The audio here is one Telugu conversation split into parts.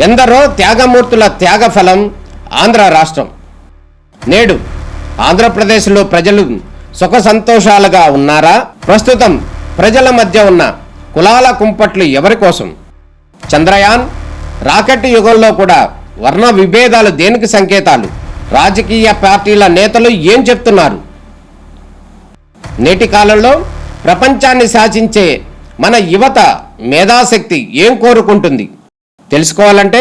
ఎందరో త్యాగమూర్తుల త్యాగఫలం ఆంధ్ర రాష్ట్రం. నేడు ఆంధ్రప్రదేశ్లో ప్రజలు సుఖ సంతోషాలుగా ఉన్నారా? ప్రస్తుతం ప్రజల మధ్య ఉన్న కులాల కుంపట్లు ఎవరి కోసం? చంద్రయాన్ రాకెట్ యుగంలో కూడా వర్ణ విభేదాలు దేనికి సంకేతాలు? రాజకీయ పార్టీల నేతలు ఏం చెప్తున్నారు? నేటి కాలంలో ప్రపంచాన్ని శాసించే మన యువత మేధాశక్తి ఏం కోరుకుంటుంది? తెలుసుకోవాలంటే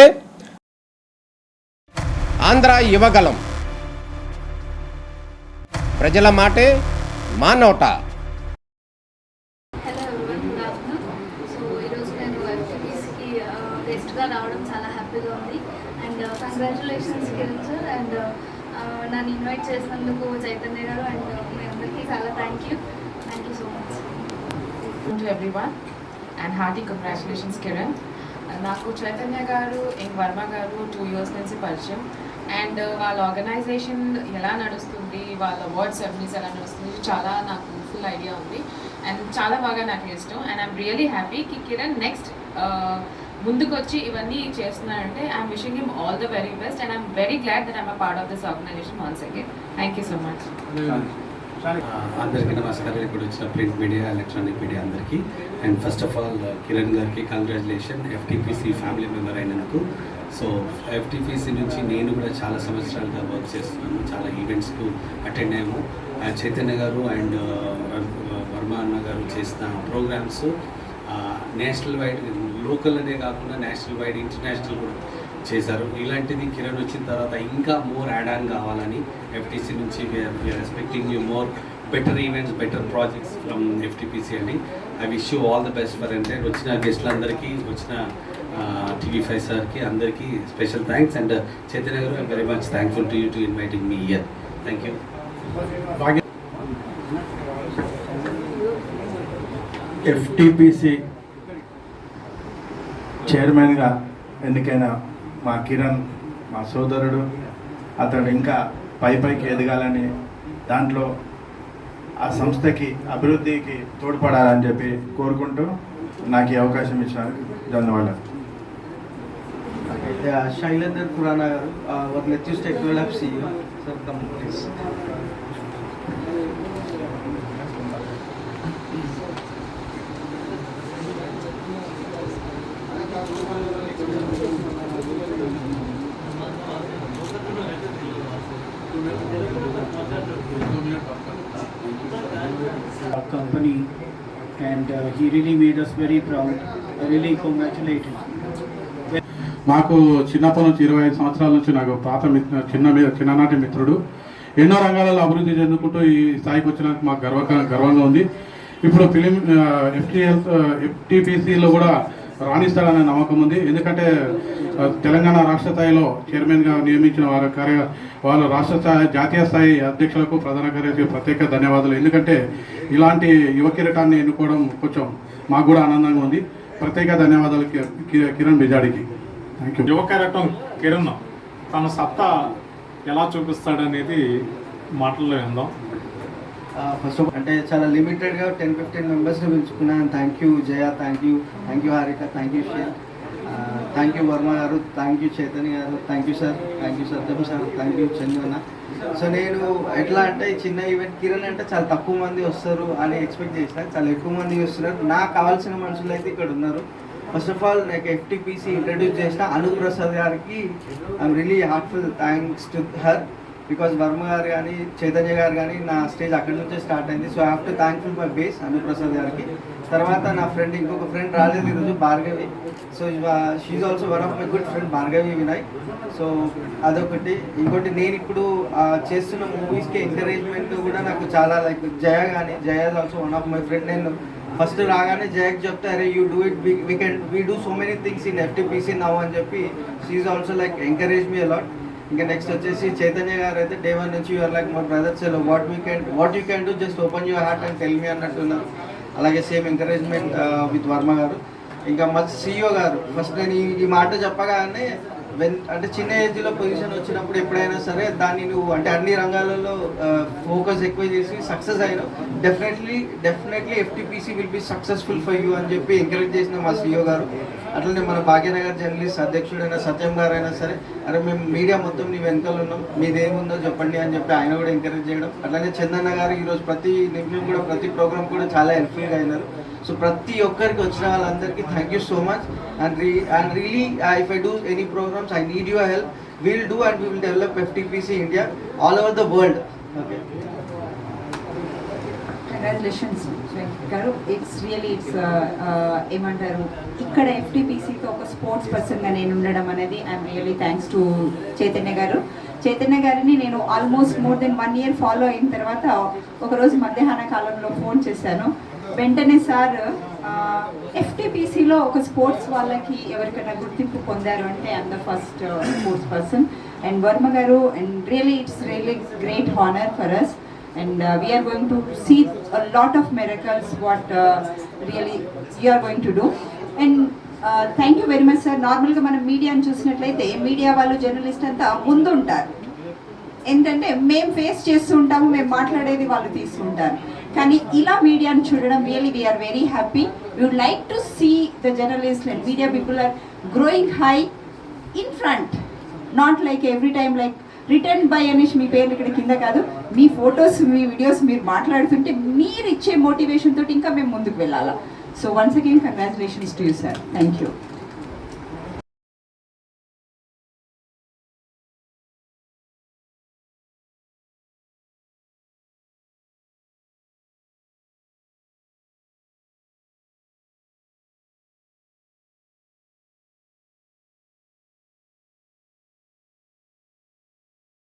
ఆంధ్ర యువగలం, ప్రజల మాటే మా నోట. Hello everyone, good afternoon. So ఈరోజు నేను ఎఫ్టీపీసీకి గెస్ట్గా రావడం చాలా హ్యాపీగా ఉంది. And congratulations Kiran sir. And నన్ను ఇన్వైట్ చేసినందుకు చైతన్య గారు అండ్ మీ అందరికీ చాలా thank you so much. To everyone and hearty congratulations Kiran. నాకు చైతన్య గారు వర్మ గారు 2 years నుంచి పరిచయం. అండ్ వాళ్ళ ఆర్గనైజేషన్ ఎలా నడుస్తుంది, వాళ్ళ అవార్డ్ సెరమనీస్ ఎలా నడుస్తుంది, చాలా నాకు ఫుల్ ఐడియా ఉంది. అండ్ చాలా బాగా నాకు ఇష్టం. అండ్ ఐఎమ్ రియలీ హ్యాపీ కి కిరణ్ నెక్స్ట్ ముందుకు వచ్చి ఇవన్నీ చేస్తున్నారంటే I'm wishing him all the very best. And I'm very glad that I'm a part of this organization once again. Thank you so much. అందరికీ నమస్కారం. ఇప్పుడు వచ్చిన ప్రింట్ మీడియా, ఎలక్ట్రానిక్ మీడియా అందరికీ. And first of all Kiran గారికి కంగ్రాచులేషన్ ఎఫ్టీపీసీ ఫ్యామిలీ మెంబర్ అయినందుకు. సో ఎఫ్టీపీసీ నుంచి నేను కూడా చాలా సంవత్సరాలుగా వర్క్ చేస్తున్నాను, చాలా ఈవెంట్స్కు అటెండ్ అయ్యాము. చైతన్య గారు అండ్ వర్మ అన్న గారు చేసిన ప్రోగ్రామ్స్ నేషనల్ వైడ్, లోకల్ అనే కాకుండా నేషనల్ వైడ్, ఇంటర్నేషనల్ కూడా చేశారు. ఇలాంటిది కిరణ్ వచ్చిన తర్వాత ఇంకా మోర్ యాడ్ ఆన్ కావాలని ఎఫ్టీసీ నుంచి we are expecting you more better events, better projects from FTPC అని. I wish you all the best for entire. వచ్చిన గెస్ట్లందరికీ, వచ్చిన TV5 సార్కి అందరికీ స్పెషల్ థ్యాంక్స్. అండ్ చైతన్య గారు, I'm very much thankful to you to inviting me here. Thank you. FTPC చైర్మన్గా ఎన్నికైన మా కిరణ్, మా సోదరుడు, అతడు ఇంకా పైకి ఎదగాలని, దాంట్లో ఆ సంస్థకి అభివృద్ధికి తోడ్పడాలని చెప్పి కోరుకుంటూ నాకు ఈ అవకాశం ఇచ్చినందుకు ధన్యవాదాలు. శైలేందర్ ఖురానా గారు, next technology lab CEO sir, come please. Our company and he really made us very proud. I really congratulate him. నాకు చిన్నప్పటి నుంచి 25 సంవత్సరాల నుంచి నాకు పాత చిన్ననాటి మిత్రుడు. ఎన్నో రంగాలలో అభివృద్ధి చెందుకుంటూ ఈ స్థాయికి వచ్చినందుకు మాకు గర్వంగా ఉంది. ఇప్పుడు ఫిలిం ఎఫ్టీపీసీలో కూడా రాణిస్తాడనే నమ్మకం ఉంది. ఎందుకంటే తెలంగాణ రాష్ట్ర స్థాయిలో చైర్మన్గా నియమించిన వాళ్ళ రాష్ట్ర స్థాయి, జాతీయ స్థాయి అధ్యక్షులకు, ప్రధాన కార్యదర్శికి ప్రత్యేక ధన్యవాదాలు. ఎందుకంటే ఇలాంటి యువ కిరీటాన్ని ఎన్నుకోవడం కొంచెం మాకు కూడా ఆనందంగా ఉంది. ప్రత్యేక ధన్యవాదాలు కిరణ్ బిజాడికి. Thank you. యువ కెరటం కిరణ్ తన సత్తా ఎలా చూపిస్తాడనేది మాటల్లో విందాం. ఫస్ట్ అంటే చాలా లిమిటెడ్గా 10-15 మెంబర్స్ని పిలుచుకున్నాను. Thank you Jaya, thank you Harika, thank you Sher, thank you Varma garu, thank you Chaitanya garu, thank you sir, thank you Satyam sir, thank you Chandu అన్న. సో నేను ఎట్లా అంటే చిన్న ఈవెంట్ కిరణ్ అంటే చాలా తక్కువ మంది వస్తారు అని ఎక్స్పెక్ట్ చేసిన, చాలా ఎక్కువ మంది వస్తున్నారు. నాకు కావాల్సిన మనుషులు అయితే ఇక్కడ ఉన్నారు. ఫస్ట్ ఆఫ్ ఆల్ నాకు ఎఫ్టీపీసీ ఇంట్రడ్యూస్ చేసిన అను ప్రసాద్ గారికి I'm really heartful thanks to her. Because Varma గారు కానీ చైతన్య గారు కానీ నా స్టేజ్ అక్కడి నుంచే స్టార్ట్ అయింది. So I have to thankful my base Anuprasad గారికి. తర్వాత నా ఫ్రెండ్, ఇంకొక ఫ్రెండ్ రాలేదు ఈరోజు, Bhargavi. So she also one of my good friend, Bhargavi Vinay. So అదొకటి. ఇంకోటి, నేను ఇప్పుడు చేస్తున్న మూవీస్కి ఎంకరేజ్మెంట్ కూడా నాకు చాలా లైక్ జయ కానీ, Jaya is also one of my friend. నేను ఫస్ట్ రాగానే జయకి చెప్తే, అరే you do it, we do so many things in FTPC now అని చెప్పి she also like encourage me a lot. ఇంకా నెక్స్ట్ వచ్చేసి చైతన్య గారు అయితే డే 1 నుంచి యూఆర్ లైక్ మై బ్రదర్, సెలో what you can do, just open your heart and tell me అన్నట్టున్నారు. అలాగే సేమ్ ఎంకరేజ్మెంట్ విత్ వర్మ గారు. ఇంకా మా CEO గారు, ఫస్ట్ నేను ఈ మాట చెప్పగానే అంటే చిన్న ఏజ్లో పొజిషన్ వచ్చినప్పుడు ఎప్పుడైనా సరే దాన్ని నువ్వు అంటే అన్ని రంగాలలో ఫోకస్ ఎక్కువ చేసి సక్సెస్ అయినావు, definitely FTPC will be successful for you అని చెప్పి ఎంకరేజ్ చేసిన మా CEO గారు. అట్లనే మన భాగ్యనగర్ జర్నలిస్ట్ అధ్యక్షుడైన సత్యం గారైనా సరే, అరే మేము మీడియా మొత్తం నీ వెనకాల ఉన్నాం, మీదేముందో చెప్పండి అని చెప్పి ఆయన కూడా ఎంకరేజ్ చేయడం. అట్లనే చందన్న గారు ఈరోజు ప్రతి నిమిషం కూడా ప్రతి ప్రోగ్రామ్ కూడా చాలా హెల్ప్ఫుల్గా అయినారు. సో ప్రతి ఒక్కరికి వచ్చిన వాళ్ళందరికీ thank you so much. And really if I do any programmes I need your help. We'll do and we will develop FTPC India all over the world. Okay, congratulations గారు. ఇట్స్ ఏమంటారు, ఇక్కడ FTPCతో ఒక స్పోర్ట్స్ పర్సన్గా నేను ఉండడం అనేది I'm really thanks to Chaitanya గారు. చైతన్య గారిని నేను almost more than 1 year follow అయిన తర్వాత ఒకరోజు మధ్యాహ్న కాలంలో ఫోన్ చేశాను. వెంటనే సార్ FTPCలో ఒక స్పోర్ట్స్ వాళ్ళకి ఎవరికైనా గుర్తింపు పొందారు అంటే I'm the first sports person. And Varma garu, and really it's really great honour for us. And we are going to see a lot of miracles what really you are going to do. And thank you very much sir. నార్మల్గా మనం మీడియాని చూసినట్లయితే మీడియా వాళ్ళు జర్నలిస్ట్ అంతా ముందు ఉంటారు, ఏంటంటే మేము ఫేస్ చేస్తూ ఉంటాము, మేము మాట్లాడేది వాళ్ళు తీసుకుంటారు. కానీ ఇలా మీడియాని చూడడం really we are very happy. We would like to see the journalist and media people are growing high in front, not like every time like return by అనేసి మీ పేరు ఇక్కడ కింద కాదు, మీ ఫొటోస్ మీ వీడియోస్ మీరు మాట్లాడుతుంటే మీరు ఇచ్చే మోటివేషన్ తోటి ఇంకా మేము ముందుకు వెళ్ళాలా. So once again congratulations to you sir. Thank you.